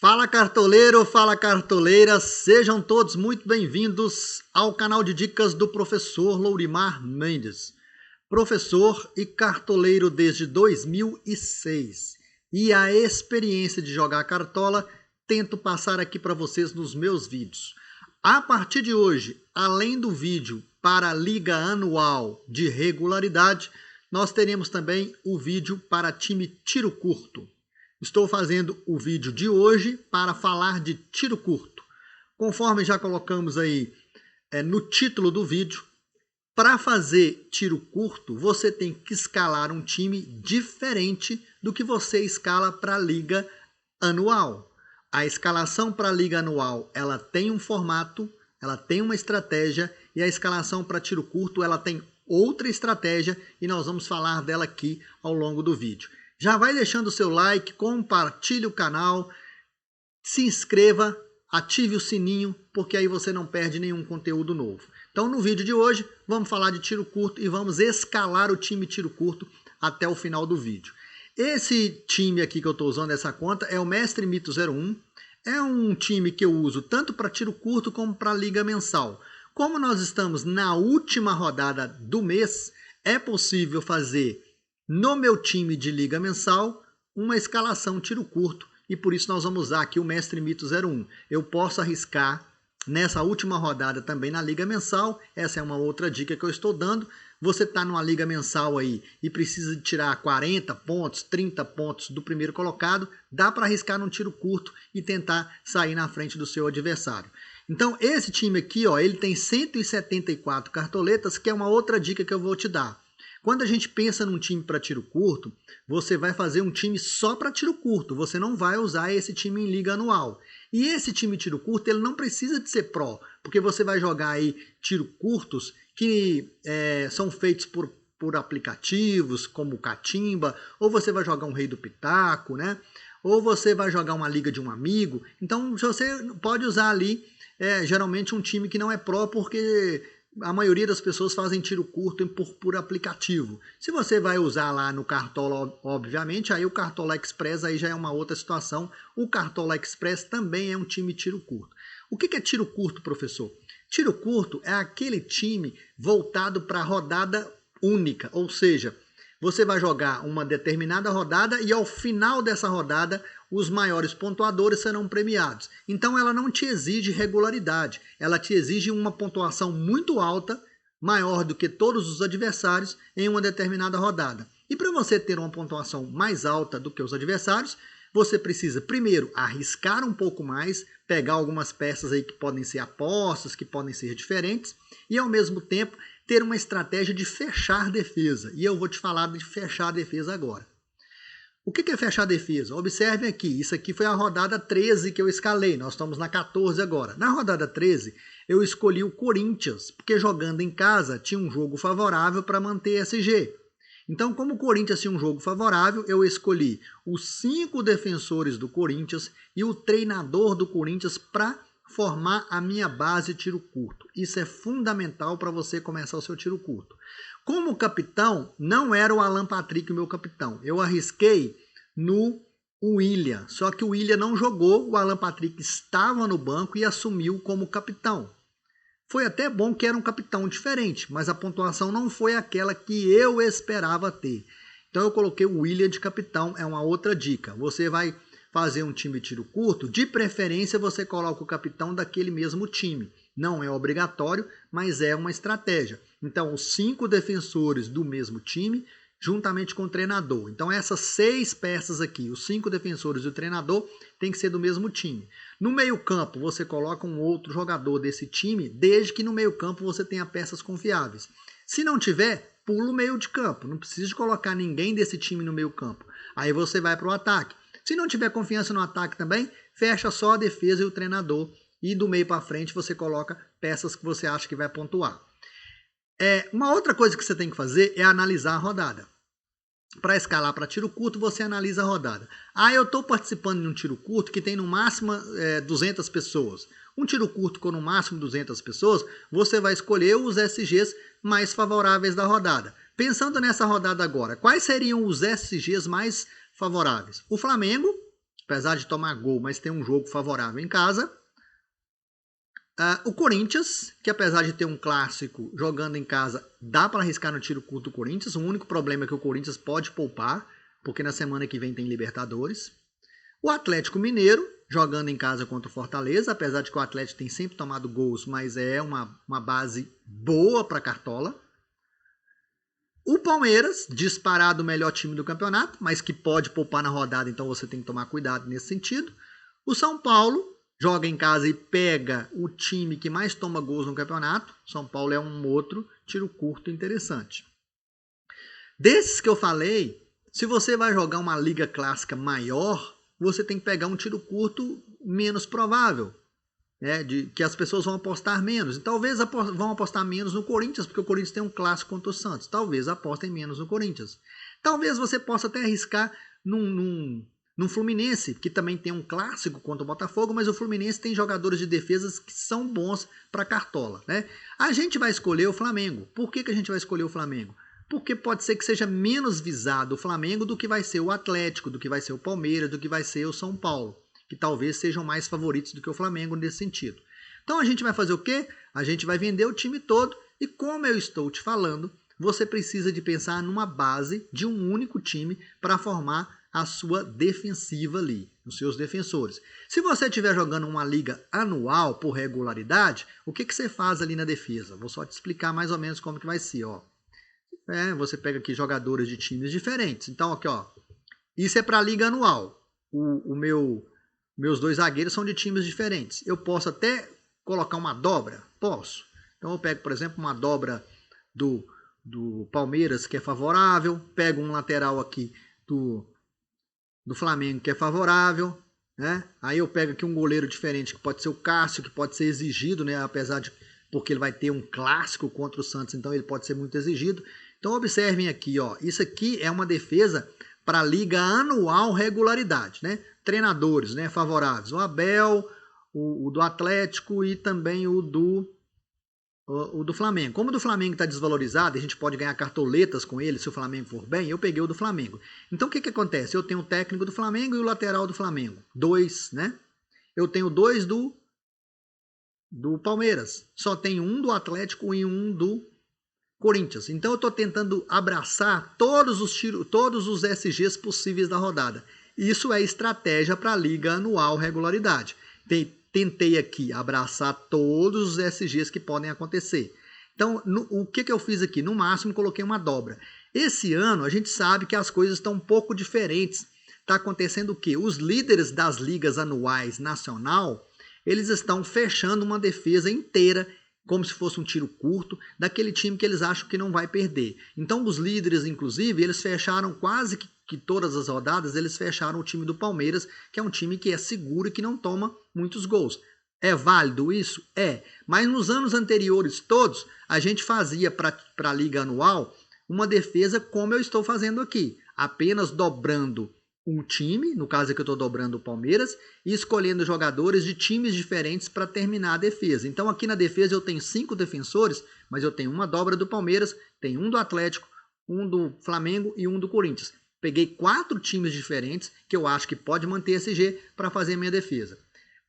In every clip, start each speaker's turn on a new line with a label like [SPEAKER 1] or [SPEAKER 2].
[SPEAKER 1] Fala cartoleiro, fala cartoleira, sejam todos muito bem-vindos ao canal de dicas do professor Lourimar Mendes. Professor e cartoleiro desde 2006 e a experiência de jogar cartola tento passar aqui para vocês nos meus vídeos. A partir de hoje, além do vídeo para a liga anual de regularidade, nós teremos também o vídeo para time tiro curto. Estou fazendo o vídeo de hoje para falar de tiro curto. Conforme já colocamos aí no título do vídeo, para fazer tiro curto, você tem que escalar um time diferente do que você escala para a liga anual. A escalação para a liga anual, ela tem um formato, ela tem uma estratégia, e a escalação para tiro curto, ela tem outra estratégia, e nós vamos falar dela aqui ao longo do vídeo. Já vai deixando o seu like, compartilhe o canal, se inscreva, ative o sininho, porque aí você não perde nenhum conteúdo novo. Então no vídeo de hoje vamos falar de tiro curto e vamos escalar o time tiro curto até o final do vídeo. Esse time aqui que eu estou usando, essa conta, é o Mestre Mito 01. É um time que eu uso tanto para tiro curto como para liga mensal. Como nós estamos na última rodada do mês, é possível fazer no meu time de liga mensal uma escalação tiro curto, e por isso nós vamos usar aqui o Mestre Mito 01. Eu posso arriscar nessa última rodada também na liga mensal. Essa é uma outra dica que eu estou dando. Você está numa liga mensal aí e precisa de tirar 40 pontos, 30 pontos do primeiro colocado, dá para arriscar num tiro curto e tentar sair na frente do seu adversário. Então esse time aqui, ó, ele tem 174 cartoletas, que é uma outra dica que eu vou te dar. Quando a gente pensa num time para tiro curto, você vai fazer um time só para tiro curto, você não vai usar esse time em liga anual. E esse time tiro curto, ele não precisa de ser pró, porque você vai jogar aí tiro curtos que são feitos por aplicativos como o Catimba, ou você vai jogar um Rei do Pitaco, né? Ou você vai jogar uma liga de um amigo. Então você pode usar ali geralmente um time que não é pró, porque a maioria das pessoas fazem tiro curto por aplicativo. Se você vai usar lá no Cartola, obviamente, aí o Cartola Express aí já é uma outra situação. O Cartola Express também é um time tiro curto. O que é tiro curto, professor? Tiro curto é aquele time voltado para a rodada única, ou seja, você vai jogar uma determinada rodada e ao final dessa rodada os maiores pontuadores serão premiados. Então ela não te exige regularidade, ela te exige uma pontuação muito alta, maior do que todos os adversários em uma determinada rodada. E para você ter uma pontuação mais alta do que os adversários, você precisa primeiro arriscar um pouco mais, pegar algumas peças aí que podem ser apostas, que podem ser diferentes, e ao mesmo tempo ter uma estratégia de fechar defesa. E eu vou te falar de fechar a defesa agora. O que é fechar a defesa? Observem aqui, isso aqui foi a rodada 13 que eu escalei, nós estamos na 14 agora. Na rodada 13, eu escolhi o Corinthians, porque jogando em casa tinha um jogo favorável para manter SG. Então, como o Corinthians tinha um jogo favorável, eu escolhi os 5 defensores do Corinthians e o treinador do Corinthians para formar a minha base de tiro curto. Isso é fundamental para você começar o seu tiro curto. Como capitão, não era o Alan Patrick o meu capitão. Eu arrisquei no William, só que o William não jogou, o Alan Patrick estava no banco e assumiu como capitão. Foi até bom que era um capitão diferente, mas a pontuação não foi aquela que eu esperava ter. Então eu coloquei o William de capitão, é uma outra dica. Você vai fazer um time de tiro curto, de preferência você coloca o capitão daquele mesmo time. Não é obrigatório, mas é uma estratégia. Então, os 5 defensores do mesmo time, juntamente com o treinador. Então, essas 6 peças aqui, os 5 defensores e o treinador, tem que ser do mesmo time. No meio-campo, você coloca um outro jogador desse time, desde que no meio-campo você tenha peças confiáveis. Se não tiver, pula o meio de campo. Não precisa de colocar ninguém desse time no meio-campo. Aí você vai para o ataque. Se não tiver confiança no ataque também, fecha só a defesa e o treinador. E do meio para frente você coloca peças que você acha que vai pontuar. Uma outra coisa que você tem que fazer é analisar a rodada. Para escalar para tiro curto, você analisa a rodada. Eu estou participando de um tiro curto que tem no máximo 200 pessoas. Um tiro curto com no máximo 200 pessoas, você vai escolher os SGs mais favoráveis da rodada. Pensando nessa rodada agora, quais seriam os SGs mais favoráveis? O Flamengo, apesar de tomar gol, mas tem um jogo favorável em casa. O Corinthians, que apesar de ter um clássico jogando em casa, dá para arriscar no tiro curto do Corinthians. O único problema é que o Corinthians pode poupar, porque na semana que vem tem Libertadores. O Atlético Mineiro, jogando em casa contra o Fortaleza, apesar de que o Atlético tem sempre tomado gols, mas é uma base boa para Cartola. O Palmeiras, disparado o melhor time do campeonato, mas que pode poupar na rodada, então você tem que tomar cuidado nesse sentido. O São Paulo joga em casa e pega o time que mais toma gols no campeonato. São Paulo é um outro tiro curto interessante. Desses que eu falei, se você vai jogar uma liga clássica maior, você tem que pegar um tiro curto menos provável, né, que as pessoas vão apostar menos. E talvez vão apostar menos no Corinthians, porque o Corinthians tem um clássico contra o Santos. Talvez apostem menos no Corinthians. Talvez você possa até arriscar num Fluminense, que também tem um clássico contra o Botafogo, mas o Fluminense tem jogadores de defesas que são bons para Cartola, né? A gente vai escolher o Flamengo. Por que a gente vai escolher o Flamengo? Porque pode ser que seja menos visado o Flamengo do que vai ser o Atlético, do que vai ser o Palmeiras, do que vai ser o São Paulo, que talvez sejam mais favoritos do que o Flamengo nesse sentido. Então a gente vai fazer o quê? A gente vai vender o time todo e, como eu estou te falando, você precisa de pensar numa base de um único time para formar a sua defensiva ali, os seus defensores. Se você estiver jogando uma liga anual por regularidade, o que você faz ali na defesa? Vou só te explicar mais ou menos como que vai ser, ó. Você pega aqui jogadores de times diferentes. Então, aqui, ó, isso é para a liga anual. Meus dois zagueiros são de times diferentes. Eu posso até colocar uma dobra? Posso. Então, eu pego, por exemplo, uma dobra do Palmeiras, que é favorável. Pego um lateral aqui do Flamengo, que é favorável. Né? Aí eu pego aqui um goleiro diferente, que pode ser o Cássio, que pode ser exigido, né? Apesar de... porque ele vai ter um clássico contra o Santos, então ele pode ser muito exigido. Então observem aqui, ó, isso aqui é uma defesa para a liga anual regularidade, né? Treinadores, né, favoráveis, o Abel, o do Atlético e também o do Flamengo. Como o do Flamengo está desvalorizado, a gente pode ganhar cartoletas com ele se o Flamengo for bem, eu peguei o do Flamengo. Então o que acontece? Eu tenho o técnico do Flamengo e o lateral do Flamengo, 2, né? Eu tenho 2 do Palmeiras, só tem um do Atlético e um do Corinthians. Então eu estou tentando abraçar todos os SGs possíveis da rodada. Isso é estratégia para a liga anual regularidade. Tentei aqui abraçar todos os SGs que podem acontecer. Então o que eu fiz aqui? No máximo coloquei uma dobra. Esse ano a gente sabe que as coisas estão um pouco diferentes. Está acontecendo o quê? Os líderes das ligas anuais nacional, eles estão fechando uma defesa inteira, como se fosse um tiro curto, daquele time que eles acham que não vai perder. Então, os líderes, inclusive, eles fecharam quase que todas as rodadas, eles fecharam o time do Palmeiras, que é um time que é seguro e que não toma muitos gols. É válido isso? É. Mas nos anos anteriores todos, a gente fazia para a Liga Anual uma defesa como eu estou fazendo aqui, apenas dobrando um time, no caso aqui eu estou dobrando o Palmeiras, e escolhendo jogadores de times diferentes para terminar a defesa. Então aqui na defesa eu tenho 5 defensores, mas eu tenho uma dobra do Palmeiras, tenho um do Atlético, um do Flamengo e um do Corinthians. Peguei 4 times diferentes que eu acho que pode manter SG para fazer a minha defesa.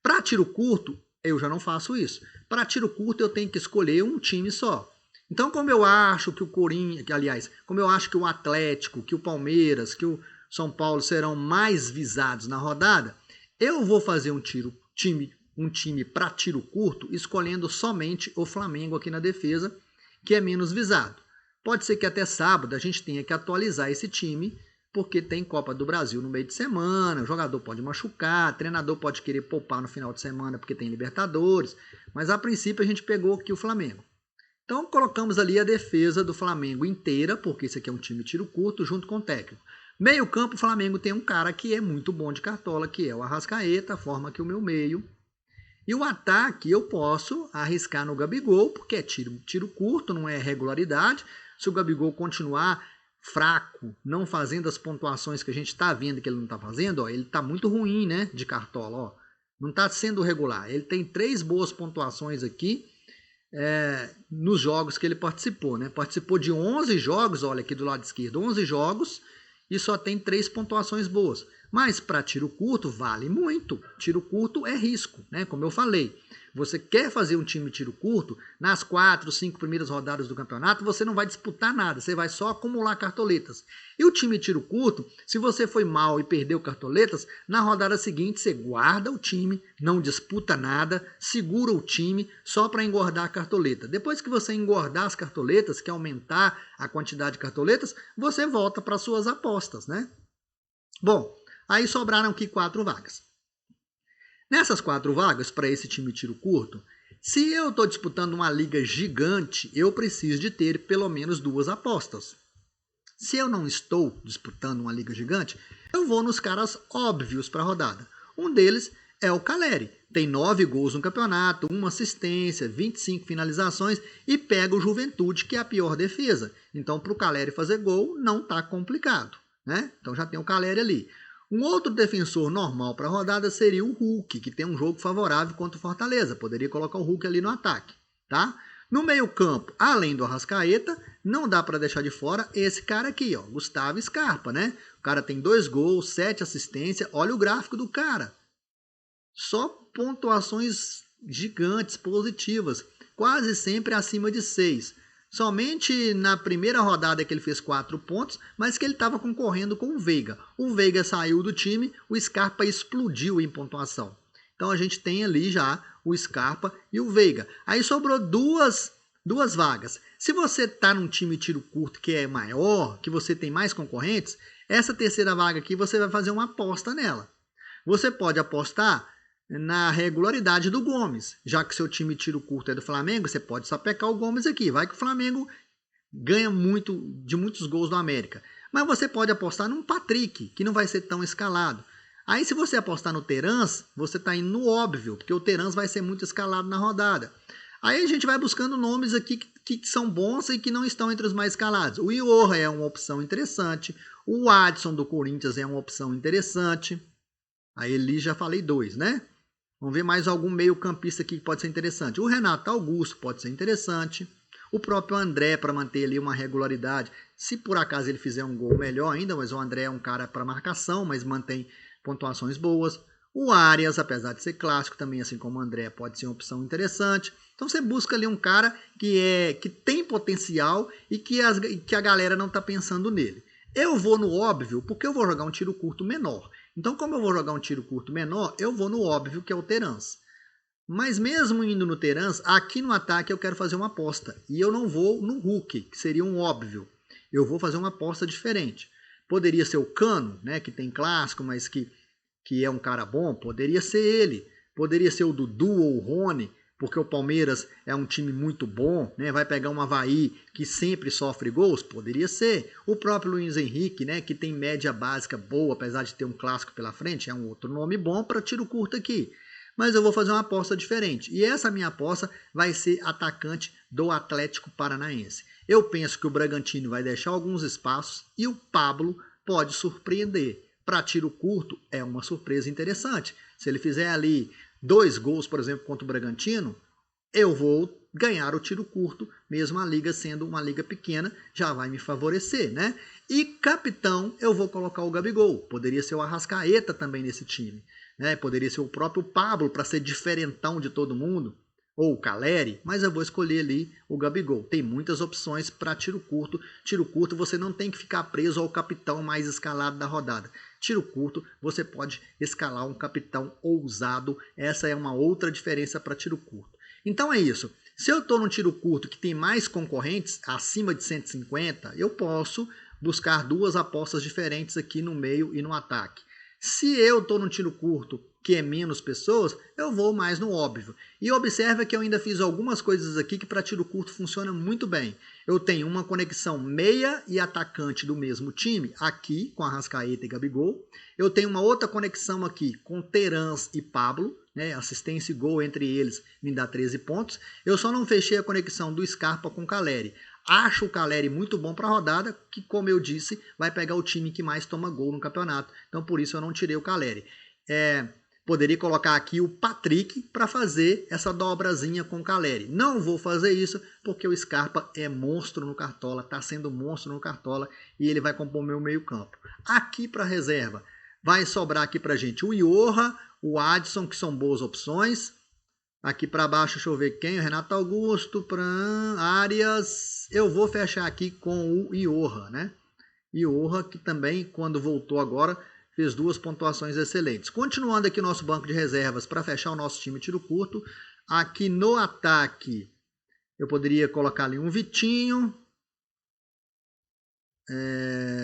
[SPEAKER 1] Para tiro curto, eu já não faço isso. Para tiro curto eu tenho que escolher um time só. Então como eu acho que o Corinthians, como eu acho que o Atlético, que o Palmeiras, que o São Paulo serão mais visados na rodada, eu vou fazer um time para tiro curto, escolhendo somente o Flamengo aqui na defesa, que é menos visado. Pode ser que até sábado a gente tenha que atualizar esse time, porque tem Copa do Brasil no meio de semana, o jogador pode machucar, o treinador pode querer poupar no final de semana porque tem Libertadores, mas a princípio a gente pegou aqui o Flamengo. Então colocamos ali a defesa do Flamengo inteira, porque esse aqui é um time tiro curto, junto com o técnico. Meio campo, o Flamengo tem um cara que é muito bom de cartola, que é o Arrascaeta, forma aqui o meu meio. E o ataque eu posso arriscar no Gabigol, porque é tiro curto, não é regularidade. Se o Gabigol continuar fraco, não fazendo as pontuações que a gente está vendo que ele não está fazendo, ó, ele está muito ruim, né, de cartola. Ó. Não está sendo regular. Ele tem 3 boas pontuações aqui nos jogos que ele participou. Né? Participou de 11 jogos, olha aqui do lado esquerdo, 11 jogos, e só tem 3 pontuações boas. Mas para tiro curto vale muito. Tiro curto é risco, né? Como eu falei. Você quer fazer um time tiro curto, nas 4, 5 primeiras rodadas do campeonato, você não vai disputar nada, você vai só acumular cartoletas. E o time tiro curto, se você foi mal e perdeu cartoletas, na rodada seguinte você guarda o time, não disputa nada, segura o time só para engordar a cartoleta. Depois que você engordar as cartoletas, que aumentar a quantidade de cartoletas, você volta para suas apostas, né? Bom, aí sobraram aqui 4 vagas. Nessas 4 vagas, para esse time tiro curto, se eu estou disputando uma liga gigante, eu preciso de ter pelo menos 2 apostas. Se eu não estou disputando uma liga gigante, eu vou nos caras óbvios para a rodada. Um deles é o Caleri. Tem 9 gols no campeonato, 1 assistência, 25 finalizações e pega o Juventude, que é a pior defesa. Então, para o Caleri fazer gol, não está complicado, né? Então já tem o Caleri ali. Um outro defensor normal para a rodada seria o Hulk, que tem um jogo favorável contra o Fortaleza. Poderia colocar o Hulk ali no ataque, tá? No meio-campo, além do Arrascaeta, não dá para deixar de fora esse cara aqui, ó, Gustavo Scarpa, né? O cara tem 2 gols, 7 assistências. Olha o gráfico do cara. Só pontuações gigantes, positivas, quase sempre acima de 6. Somente na primeira rodada que ele fez 4 pontos, mas que ele estava concorrendo com o Veiga. O Veiga saiu do time, o Scarpa explodiu em pontuação. Então a gente tem ali já o Scarpa e o Veiga. Aí sobrou duas vagas. Se você está num time tiro curto que é maior, que você tem mais concorrentes, essa terceira vaga aqui você vai fazer uma aposta nela. Você pode apostar na regularidade do Gomes. Já que seu time tiro curto é do Flamengo, você pode sapecar o Gomes aqui. Vai que o Flamengo ganha de muitos gols do América. Mas você pode apostar num Patrick, que não vai ser tão escalado. Aí se você apostar no Terans, você está indo no óbvio, porque o Terans vai ser muito escalado na rodada. Aí a gente vai buscando nomes aqui que são bons e que não estão entre os mais escalados. O Iorra é uma opção interessante. O Adson do Corinthians é uma opção interessante. Aí ali já falei 2, né? Vamos ver mais algum meio campista aqui que pode ser interessante. O Renato Augusto pode ser interessante. O próprio André para manter ali uma regularidade. Se por acaso ele fizer um gol, melhor ainda, mas o André é um cara para marcação, mas mantém pontuações boas. O Arias, apesar de ser clássico também, assim como o André, pode ser uma opção interessante. Então você busca ali um cara que tem potencial e que a galera não está pensando nele. Eu vou no óbvio porque eu vou jogar um tiro curto menor. Então, como eu vou jogar um tiro curto menor, eu vou no óbvio, que é o Terans. Mas mesmo indo no Terans, aqui no ataque eu quero fazer uma aposta. E eu não vou no Hulk, que seria um óbvio. Eu vou fazer uma aposta diferente. Poderia ser o Cano, né, que tem clássico, mas que é um cara bom. Poderia ser ele. Poderia ser o Dudu ou o Rony, porque o Palmeiras é um time muito bom, né? Vai pegar um Avaí que sempre sofre gols? Poderia ser. O próprio Luiz Henrique, né? Que tem média básica boa, apesar de ter um clássico pela frente, é um outro nome bom para tiro curto aqui. Mas eu vou fazer uma aposta diferente. E essa minha aposta vai ser atacante do Atlético Paranaense. Eu penso que o Bragantino vai deixar alguns espaços e o Pablo pode surpreender. Para tiro curto é uma surpresa interessante. Se ele fizer ali 2 gols, por exemplo, contra o Bragantino, eu vou ganhar o tiro curto, mesmo a liga sendo uma liga pequena, já vai me favorecer, né? E capitão, eu vou colocar o Gabigol. Poderia ser o Arrascaeta também nesse time, né? Poderia ser o próprio Pablo para ser diferentão de todo mundo, ou o Caleri, mas eu vou escolher ali o Gabigol. Tem muitas opções para tiro curto. Tiro curto você não tem que ficar preso ao capitão mais escalado da rodada. Tiro curto, você pode escalar um capitão ousado. Essa é uma outra diferença para tiro curto. Então é isso. Se eu estou num tiro curto que tem mais concorrentes, acima de 150, eu posso buscar 2 apostas diferentes aqui no meio e no ataque. Se eu estou num tiro curto que é menos pessoas, eu vou mais no óbvio. E observa que eu ainda fiz algumas coisas aqui que para tiro curto funciona muito bem. Eu tenho uma conexão meia e atacante do mesmo time, aqui com Arrascaeta e Gabigol. Eu tenho uma outra conexão aqui com Terans e Pablo, né? Assistência e gol entre eles me dá 13 pontos. Eu só não fechei a conexão do Scarpa com o Caleri. Acho o Caleri muito bom para a rodada, que, como eu disse, vai pegar o time que mais toma gol no campeonato. Então, por isso eu não tirei o Caleri. Poderia colocar aqui o Patrick para fazer essa dobrazinha com o Caleri. Não vou fazer isso porque o Scarpa é monstro no Cartola, está sendo monstro no Cartola e ele vai compor meu meio campo. Aqui para reserva, Vai sobrar aqui pra gente o Iorra, o Adson, que são boas opções. Aqui para baixo, deixa eu ver quem, o Renato Augusto, Arias. Eu vou fechar aqui com o Iorra, né? Iorra, que também, quando voltou agora, fez 2 pontuações excelentes. Continuando aqui o nosso banco de reservas para fechar o nosso time tiro curto. Aqui no ataque, eu poderia colocar ali um Vitinho.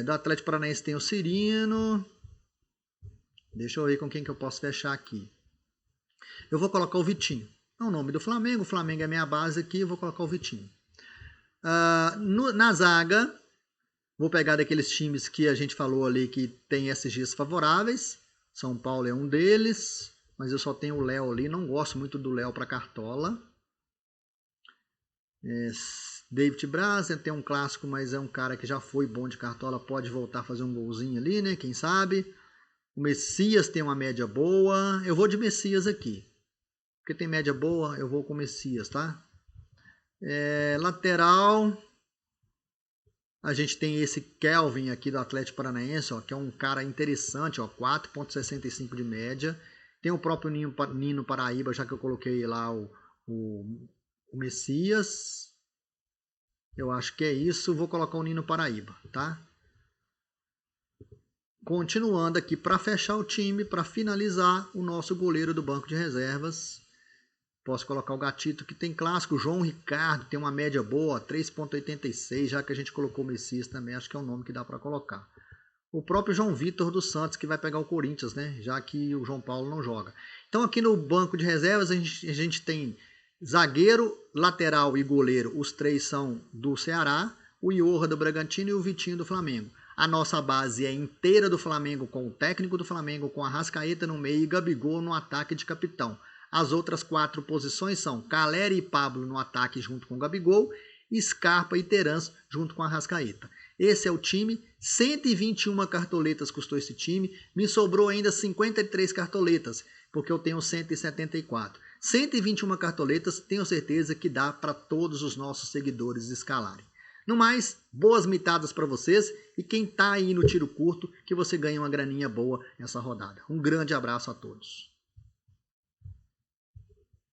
[SPEAKER 1] Do Atlético Paranaense tem o Cirino. Deixa eu ver com quem que eu posso fechar aqui. Eu vou colocar o Vitinho. É o nome do Flamengo. O Flamengo é minha base aqui. Eu vou colocar o Vitinho. Na zaga, vou pegar daqueles times que a gente falou ali que tem SGs favoráveis. São Paulo é um deles. Mas eu só tenho o Léo ali. Não gosto muito do Léo para cartola. David Braz tem um clássico, mas é um cara que já foi bom de cartola. Pode voltar a fazer um golzinho ali, né? Quem sabe? O Messias tem uma média boa. Eu vou de Messias aqui. Porque tem média boa, eu vou com o Messias, tá? Lateral. A gente tem esse Kelvin aqui do Atlético Paranaense, ó, que é um cara interessante, ó, 4,65 de média. Tem o próprio Nino Paraíba, já que eu coloquei lá o Messias. Eu acho que é isso. Vou colocar o Nino Paraíba, tá? Continuando aqui para fechar o time, para finalizar o nosso goleiro do banco de reservas. Posso colocar o Gatito, que tem clássico. O João Ricardo tem uma média boa, 3,86, já que a gente colocou o Messias também, acho que é um nome que dá para colocar. O próprio João Vitor dos Santos, que vai pegar o Corinthians, né? Já que o João Paulo não joga. Então aqui no banco de reservas a gente tem zagueiro, lateral e goleiro. Os 3 são do Ceará, o Iorra do Bragantino e o Vitinho do Flamengo. A nossa base é inteira do Flamengo, com o técnico do Flamengo, com a Arrascaeta no meio e Gabigol no ataque de capitão. As outras 4 posições são Caleri e Pablo no ataque junto com o Gabigol, Scarpa e Terans junto com a Arrascaeta. Esse é o time, 121 cartoletas custou esse time, me sobrou ainda 53 cartoletas, porque eu tenho 174. 121 cartoletas, tenho certeza que dá para todos os nossos seguidores escalarem. No mais, boas mitadas para vocês e quem está aí no tiro curto, que você ganhe uma graninha boa nessa rodada. Um grande abraço a todos.